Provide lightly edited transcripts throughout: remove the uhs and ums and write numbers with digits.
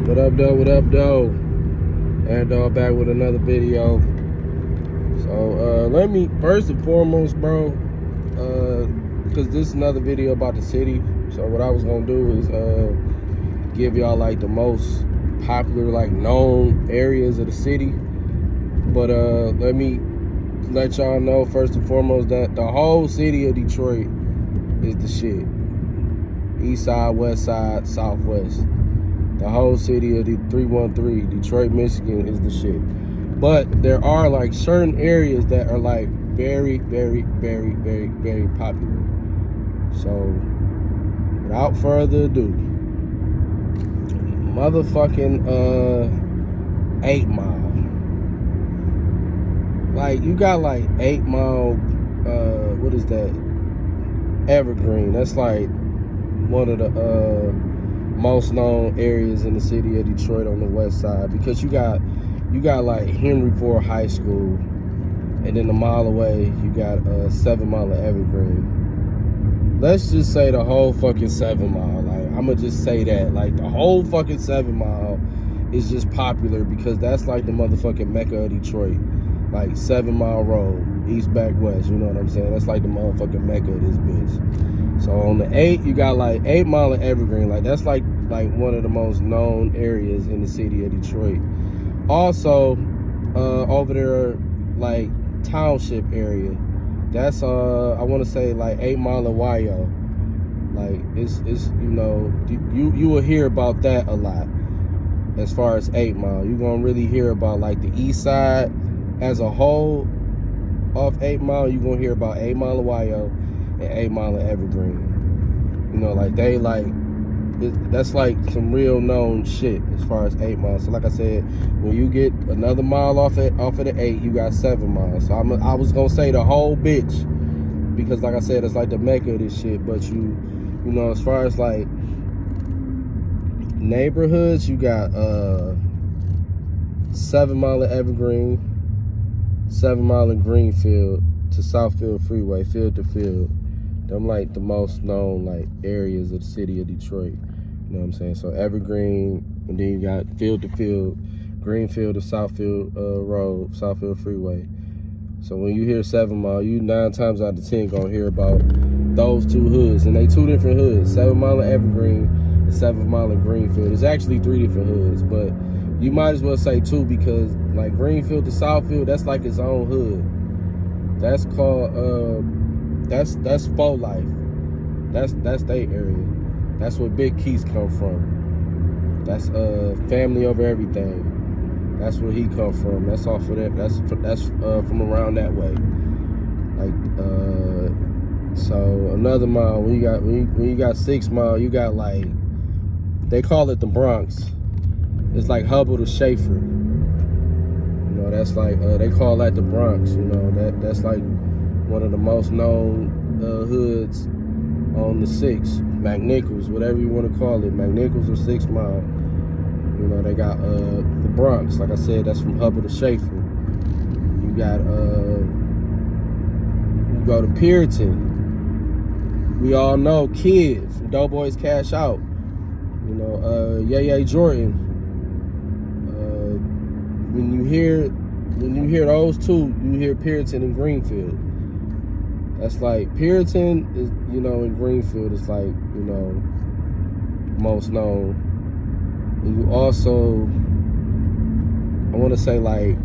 What up, though? What up, though? And back with another video. So let me first and foremost, bro, because this is another video about the city. So what I was gonna do is give y'all like the most popular, like known areas of the city. But let me let y'all know first and foremost that the whole city of Detroit is the shit. East side, west side, southwest. The whole city of the 313, Detroit, Michigan is the shit. But there are like certain areas that are like very, very, very, very, very popular. So without further ado, motherfucking 8 Mile. Like you got like 8 Mile, what is that? Evergreen. That's like one of the most known areas in the city of Detroit on the west side, because you got like Henry Ford High School, and then a mile away you got 7 Mile of Evergreen. Let's just say the whole fucking 7 Mile. Like I'm gonna just say that, like the whole fucking 7 Mile is just popular because that's like the motherfucking Mecca of Detroit. Like 7 Mile Road, east back west, you know what I'm saying? That's like the motherfucking Mecca of this bitch. So on the 8, you got like 8 Mile of Evergreen. Like that's like one of the most known areas in the city of Detroit. Also, over there, like township area, that's I want to say like 8 Mile of Wyo. Like it's you know, you will hear about that a lot. As far as 8 Mile, you're gonna really hear about like the east side as a whole off 8 Mile. You're gonna hear about 8 Mile of Wyo and 8 Mile of Evergreen. You know, like they like that's like some real known shit as far as 8 Mile. So like I said, when you get another mile off of the 8, you got 7 miles. So I was gonna say the whole bitch, because like I said, it's like the Mecca of this shit. But you know, as far as like neighborhoods, you got 7 Mile of Evergreen, 7 Mile of Greenfield to Southfield Freeway, field to field. Them like the most known like areas of the city of Detroit. You know what I'm saying? So Evergreen, and then you got field to field, Greenfield to Southfield Road, Southfield Freeway. So when you hear 7 Mile, you 9 times out of 10 gonna hear about those two hoods, and they 2 different hoods: 7 Mile of Evergreen and 7 Mile of Greenfield. It's actually 3 different hoods, but you might as well say 2, because like Greenfield to Southfield, that's like its own hood. That's called that's Faux Life. That's their area. That's where Big Keys come from. That's family over everything. That's where he come from. That's off of that. That's from around that way. Like so another mile, when you got 6 Mile, you got like, they call it the Bronx. It's like Hubble to Schaefer. You know, that's like they call that the Bronx. You know, that's like one of the most known hoods on the 6, McNichols, whatever you want to call it, McNichols or 6 Mile. You know, they got the Bronx. Like I said, that's from Hubble to Schaefer. You got you go to Puritan. We all know Kid from Doughboys Cash Out. You know, Yaya Jordan. When you hear those two, you hear Puritan and Greenfield. That's like Puritan is, you know, and Greenfield is like, you know, most known. And you also, I want to say like,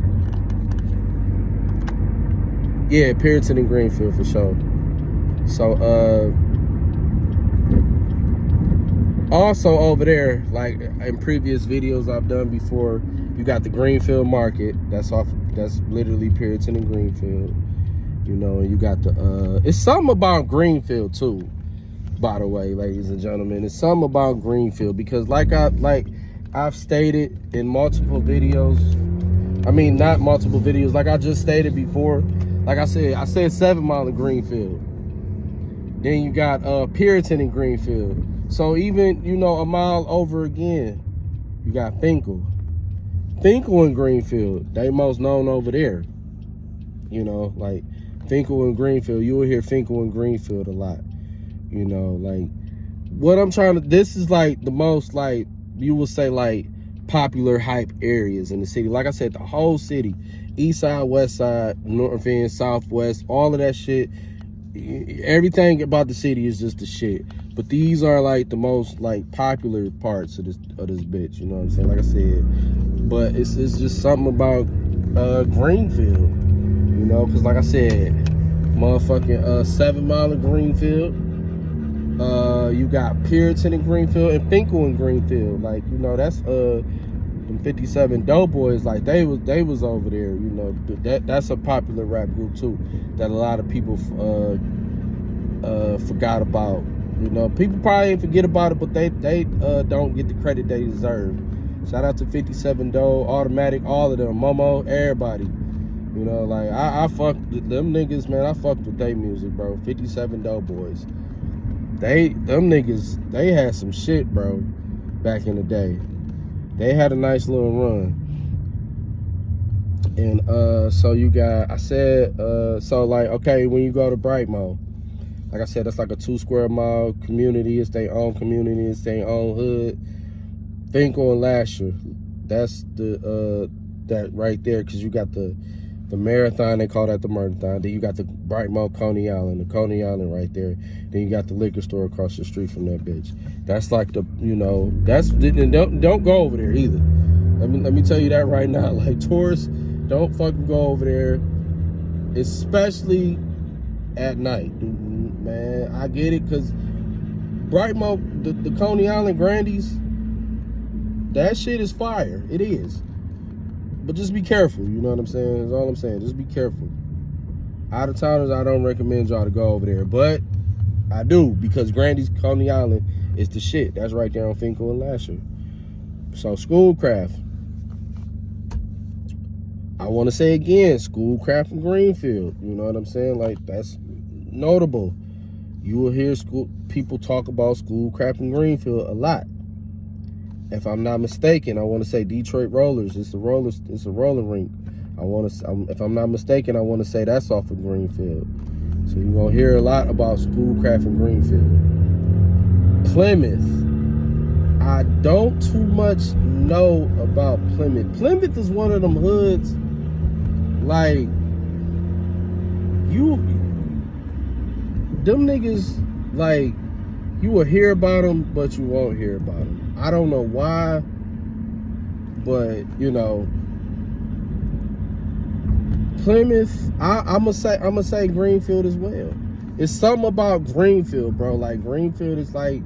yeah, Puritan and Greenfield for sure. So also over there, like in previous videos I've done before, you got the Greenfield Market. That's literally Puritan and Greenfield. You know, and you got the it's something about Greenfield too, by the way, ladies and gentlemen. It's something about Greenfield, because like I've stated in multiple videos, I mean not multiple videos, like I just stated before. Like I said 7 Mile in Greenfield. Then you got Puritan in Greenfield. So even, you know, a mile over again, you got Finkel in Greenfield. They most known over there. You know, like Finkel and Greenfield, you will hear Finkel and Greenfield a lot. You know, like what I'm trying to, this is like the most, like you will say, like popular hype areas in the city. Like I said, the whole city, east side, west side, north end, southwest, all of that shit. Everything about the city is just the shit. But these are like the most like popular parts of this bitch. You know what I'm saying? Like I said, but it's just something about Greenfield. You know, because like I said, motherfucking 7 Mile of Greenfield. You got Puritan in Greenfield and Finkel in Greenfield. Like, you know, that's them 57 Doughboys. Like they was over there. You know, that's a popular rap group too that a lot of people forgot about. You know, people probably ain't forget about it, but they don't get the credit they deserve. Shout out to 57 Doe, Automatic, all of them, Momo, everybody. You know, like I fucked with them niggas, man. I fucked with their music, bro. 57 Doughboys. Them niggas, they had some shit, bro, back in the day. They had a nice little run. And so you got, I said, so like, okay, when you go to Brightmo, like I said, that's like a 2 square mile community. It's their own community. It's their own hood. Finkel and Lasher. That's the that right there, because you got the Marathon, they call that the Marathon. Then you got the Brightmo Coney Island, the Coney Island right there. Then you got the liquor store across the street from that bitch. That's like the, you know, that's, don't go over there either. Let me tell you that right now. Like, tourists, don't fucking go over there, especially at night. Man, I get it, because Brightmo, the Coney Island Grandies, that shit is fire. It is. But just be careful, you know what I'm saying? That's all I'm saying. Just be careful. Out of towners, I don't recommend y'all to go over there. But I do, because Grandy's Coney Island is the shit. That's right there on Finkel and Lasher. So Schoolcraft. I want to say again, Schoolcraft in Greenfield. You know what I'm saying? Like, that's notable. You will hear people talk about Schoolcraft in Greenfield a lot. If I'm not mistaken, I want to say Detroit Rollers. It's a roller rink. If I'm not mistaken, I want to say that's off of Greenfield. So you're gonna hear a lot about Schoolcraft in Greenfield. Plymouth. I don't too much know about Plymouth. Plymouth is one of them hoods, like, them niggas, like, you will hear about them, but you won't hear about them. I don't know why, but, you know, Plymouth, I'm gonna say Greenfield as well. It's something about Greenfield, bro. Like, Greenfield is like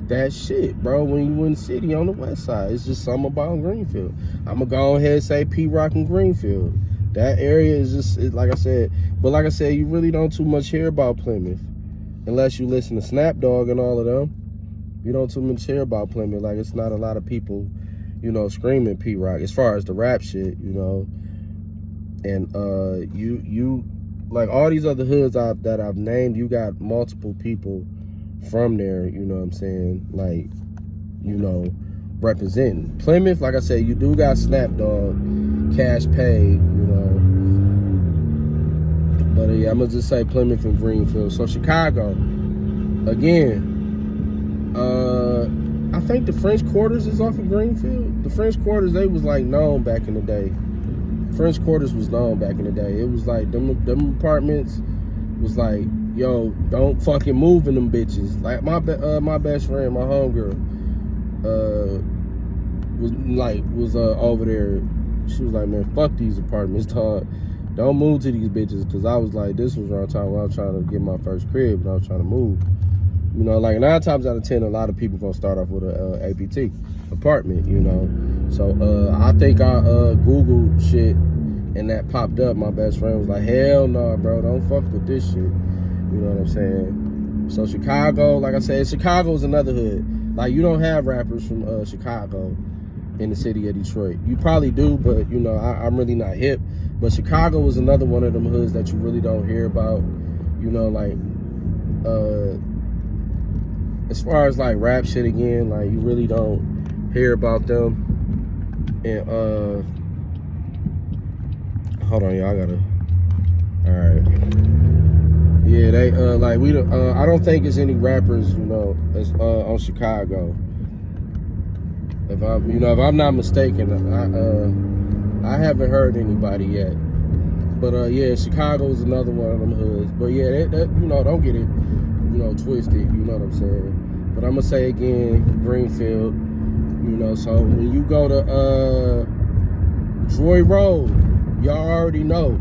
that shit, bro. When you in the city on the west side, it's just something about Greenfield. I'm gonna go ahead and say P-Rock and Greenfield. That area is just, like I said, but like I said, you really don't too much hear about Plymouth unless you listen to Snap Dogg and all of them. You don't too much hear about Plymouth. Like, it's not a lot of people, you know, screaming P-Rock as far as the rap shit, you know. And you like all these other hoods that I've named, you got multiple people from there, you know what I'm saying, like, you know, representing. Plymouth, like I said, you do got Snap Dogg, Cash Pay, you know. But yeah, I'm gonna just say Plymouth and Greenfield. So Chicago, again, I think the French Quarters is off of Greenfield. The French Quarters, they was like known back in the day. French Quarters was known back in the day. It was like them apartments was like, yo, don't fucking move in them bitches. Like my best friend, my homegirl, was over there. She was like, man, fuck these apartments, dog. Don't move to these bitches, because I was like, this was around time when I was trying to get my first crib and I was trying to move. You know, like 9 times out of 10, a lot of people gonna start off with a APT apartment, you know. So I think I Googled shit and that popped up. My best friend was like, hell no, bro, don't fuck with this shit. You know what I'm saying? So Chicago, like I said, Chicago's another hood. Like, you don't have rappers from Chicago in the city of Detroit. You probably do, but, you know, I'm really not hip. But Chicago was another one of them hoods that you really don't hear about. You know, like, as far as like rap shit again, like, you really don't hear about them. And hold on, y'all, I gotta, all right. Yeah, they like, we don't, I don't think it's any rappers, you know, on Chicago. If I'm not mistaken, I haven't heard anybody yet. But yeah, Chicago is another one of them hoods. But yeah, that don't get it, twisted. You know what I'm saying? But I'm gonna say again, Greenfield. So when you go to Troy Road, y'all already know.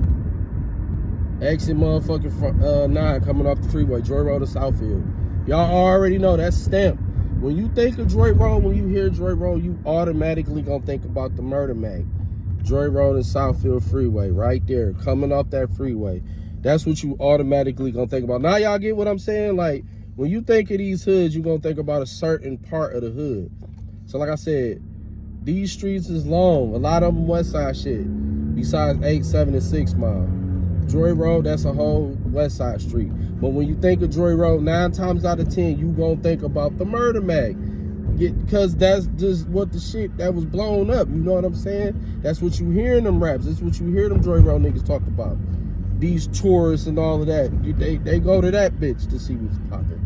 Exit motherfucking 9 coming off the freeway, Joy Road to Southfield. Y'all already know that's stamped. When you think of Joy Road, when you hear Joy Road, you automatically gonna think about the murder mag. Joy Road and Southfield Freeway, right there, coming off that freeway. That's what you automatically gonna think about. Now y'all get what I'm saying? Like, when you think of these hoods, you gonna think about a certain part of the hood. So like I said, these streets is long. A lot of them west side shit, besides 8, 7, and 6 Mile. Joy Road, that's a whole west side street. But when you think of Joy Road, 9 times out of 10, you gonna think about the murder mag. Because that's just what the shit that was blown up. You know what I'm saying? That's what you hear in them raps. That's what you hear them Joy Road niggas talk about. These tourists and all of that. They go to that bitch to see what's popping.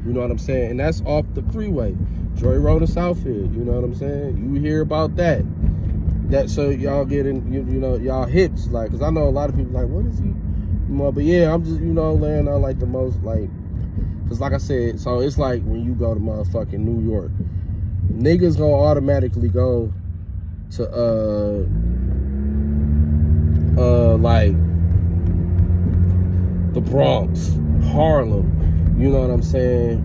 You know what I'm saying? And that's off the freeway. Joy Road and Southfield. You know what I'm saying? You hear about that. So y'all getting, y'all hips, like, because I know a lot of people like, what is he? But yeah, I'm just, laying out like the most, like, because like I said, so it's like when you go to motherfucking New York, niggas gonna automatically go to, like, the Bronx, Harlem, you know what I'm saying?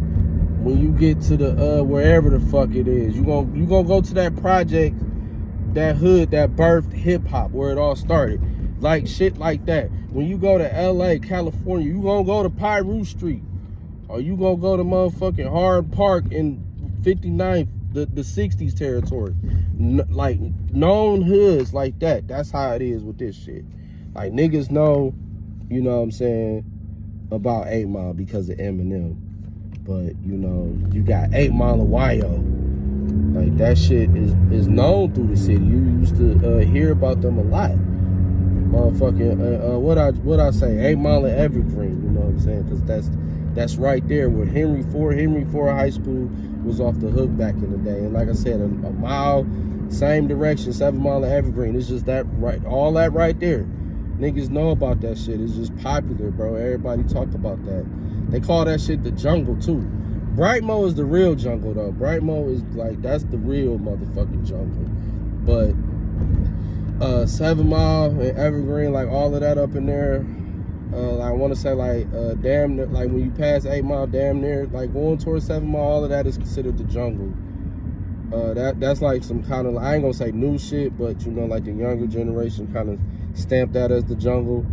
When you get to the, wherever the fuck it is, you gonna go to that project, that hood that birthed hip-hop, where it all started, like shit like that. When you go to LA, California, you gonna go to Pyru Street, or you gonna go to motherfucking Hard Park in 59th, the 60s territory. Like, known hoods like that. That's how it is with this shit. Like, niggas know, you know what I'm saying, about 8 Mile because of Eminem. But, you got 8 Mile of YO. Like, that shit is known through the city. You used to hear about them a lot. Motherfucking, what I say, 8 Mile and Evergreen, you know what I'm saying? Because that's right there where Henry Ford High School was off the hook back in the day. And like I said, a mile, same direction, 7 Mile and Evergreen. It's just that right, all that right there. Niggas know about that shit. It's just popular, bro. Everybody talk about that. They call that shit the jungle, too. Brightmo is the real jungle, though. Brightmo is, like, that's the real motherfucking jungle. But 7 Mile and Evergreen, like, all of that up in there, I want to say, like, damn near, like, when you pass 8 Mile, damn near, like, going towards 7 Mile, all of that is considered the jungle. That's, like, some kind of, I ain't gonna say new shit, but, like, the younger generation kind of stamped that as the jungle.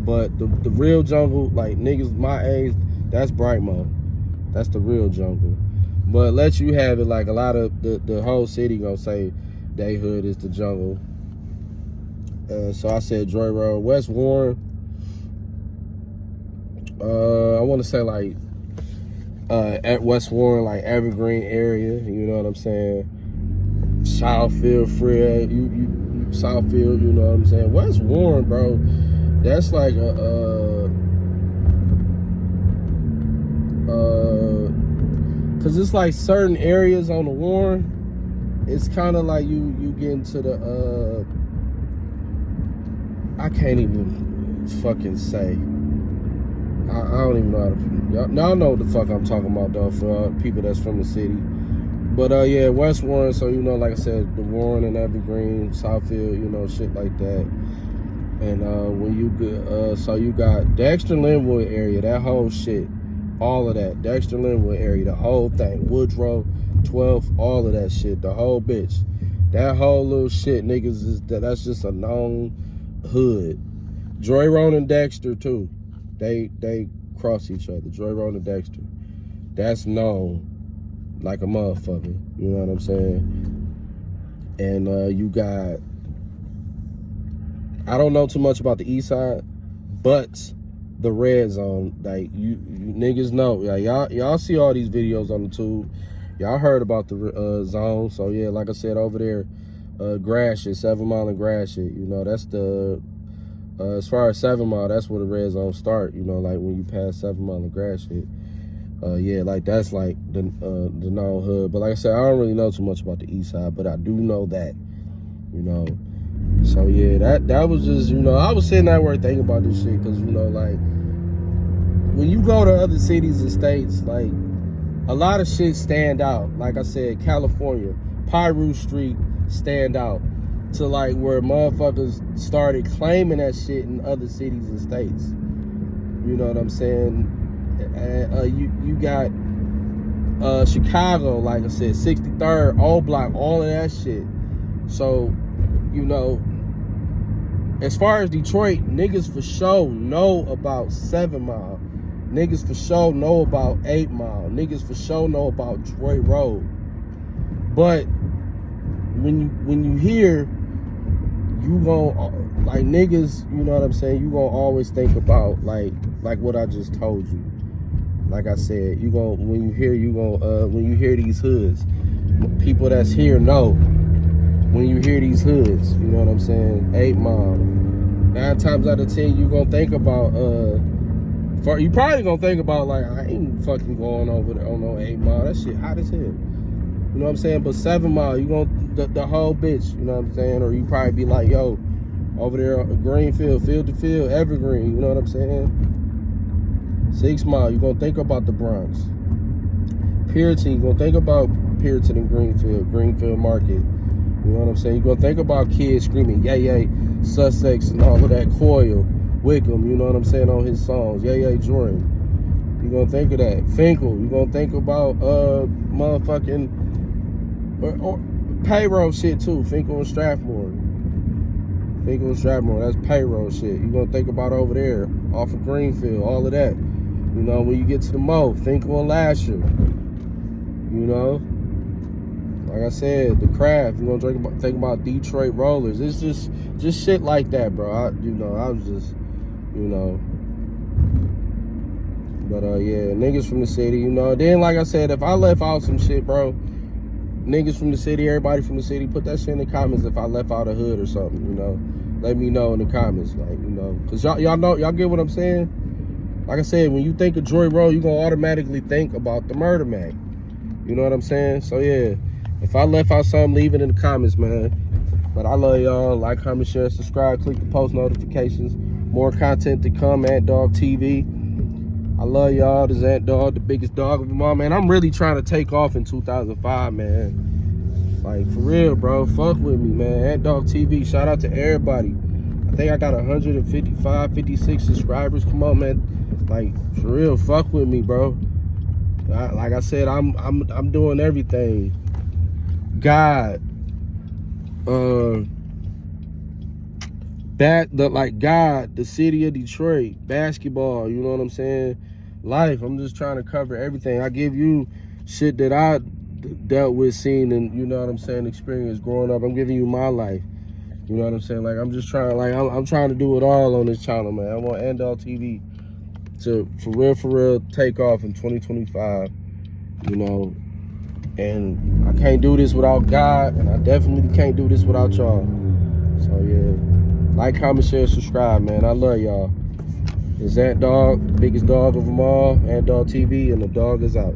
But the real jungle, like, niggas my age, that's Brightmo. That's the real jungle. But let you have it, like, a lot of the whole city gonna say they hood is the jungle. So I said Joy Road. West Warren, I want to say, like, at West Warren, like, Evergreen area, you know what I'm saying? Southfield, Fred, Southfield, you know what I'm saying? West Warren, bro, that's like cause it's like certain areas on the Warren, it's kind of like you get into the I can't even fucking say. I don't even know how to. Y'all know what the fuck I'm talking about, though, for people that's from the city. But yeah, West Warren. So like I said, the Warren and Evergreen, Southfield, shit like that. And when you get, so you got Dexter Linwood area, that whole shit, all of that, Dexter Linwood area, the whole thing, Woodrow, 12th, all of that shit, the whole bitch, that whole little shit, niggas that's just a known hood. Joy Road and Dexter too, they cross each other. Joy Road and Dexter, that's known like a motherfucker. You know what I'm saying? And you got, I don't know too much about the east side, but the red zone, like you niggas know, like y'all see all these videos on the tube. Y'all heard about the zone. So yeah, like I said, over there, Gratiot, 7 Mile and Gratiot, that's the as far as 7 Mile, that's where the red zone start, like when you pass 7 Mile and Gratiot. Yeah, like that's like the known hood. But like I said, I don't really know too much about the east side, but I do know that, you know. So yeah, that was just, you know, I was sitting there thinking about this shit because, you know, like when you go to other cities and states, like a lot of shit stand out. Like I said, California, Pyru Street stand out to like where motherfuckers started claiming that shit in other cities and states. You know what I'm saying? You got Chicago, like I said, 63rd, O Block, all of that shit. So, you know, as far as Detroit, niggas for sure know about 7 Mile. Niggas for sure know about 8 Mile. Niggas for sure know about Troy Road. But when you hear, you gon' like niggas, you know what I'm saying? You gonna always think about like what I just told you. Like I said, you gon' when you hear these hoods, people that's here know. When you hear these hoods, you know what I'm saying? 8 Mile. 9 times out of 10, you gonna think about you probably gonna think about like, I ain't fucking going over there on no 8 Mile. That shit hot as hell. You know what I'm saying? But 7 Mile, you gonna the whole bitch. You know what I'm saying? Or you probably be like, yo, over there, Greenfield, field to field, Evergreen. You know what I'm saying? 6 Mile, you gonna think about the Bronx. Puritan, you gonna think about Puritan and Greenfield Market. You know what I'm saying? You're gonna think about kids screaming yay yay, Sussex and all of that, Coyle, Wickham, you know what I'm saying, on his songs, yay yay Jordan. You're gonna think of that. Finkel, you're gonna think about motherfucking or payroll shit too. Finkel and Strathmore. That's payroll shit. You're gonna think about over there, off of Greenfield, all of that. You know, when you get to the Mo, Finkel and Lasher. You know? Like I said, the craft. You're gonna think about Detroit Rollers. It's just shit like that, bro. I was just, you know. But yeah, niggas from the city, you know. Then like I said, if I left out some shit, bro, niggas from the city, everybody from the city, put that shit in the comments if I left out a hood or something, you know. Let me know in the comments, like, you know. Cause y'all know, y'all get what I'm saying? Like I said, when you think of Joy Road, you're gonna automatically think about the Murder Man. You know what I'm saying? So yeah. If I left out something, leave it in the comments, man. But I love y'all. Like, comment, share, subscribe, click the post notifications. More content to come. Ant Dog TV. I love y'all. This is Ant Dog, the biggest dog of them all, man. I'm really trying to take off in 2005, man. Like, for real, bro. Fuck with me, man. Ant Dog TV. Shout out to everybody. I think I got 155, 56 subscribers. Come on, man. Like, for real, fuck with me, bro. Like I said, I'm doing everything. God, God, the city of Detroit, basketball, you know what I'm saying? Life, I'm just trying to cover everything. I give you shit that I dealt with, seen, and you know what I'm saying, experience growing up. I'm giving you my life. You know what I'm saying? Like, I'm just trying, like, I'm trying to do it all on this channel, man. I want Ant Dog TV to, for real, take off in 2025, you know. And I can't do this without God, and I definitely can't do this without y'all. So yeah, like, comment, share, subscribe, man. I love y'all. It's Ant Dog, the biggest dog of them all. Ant Dog TV, and the dog is out.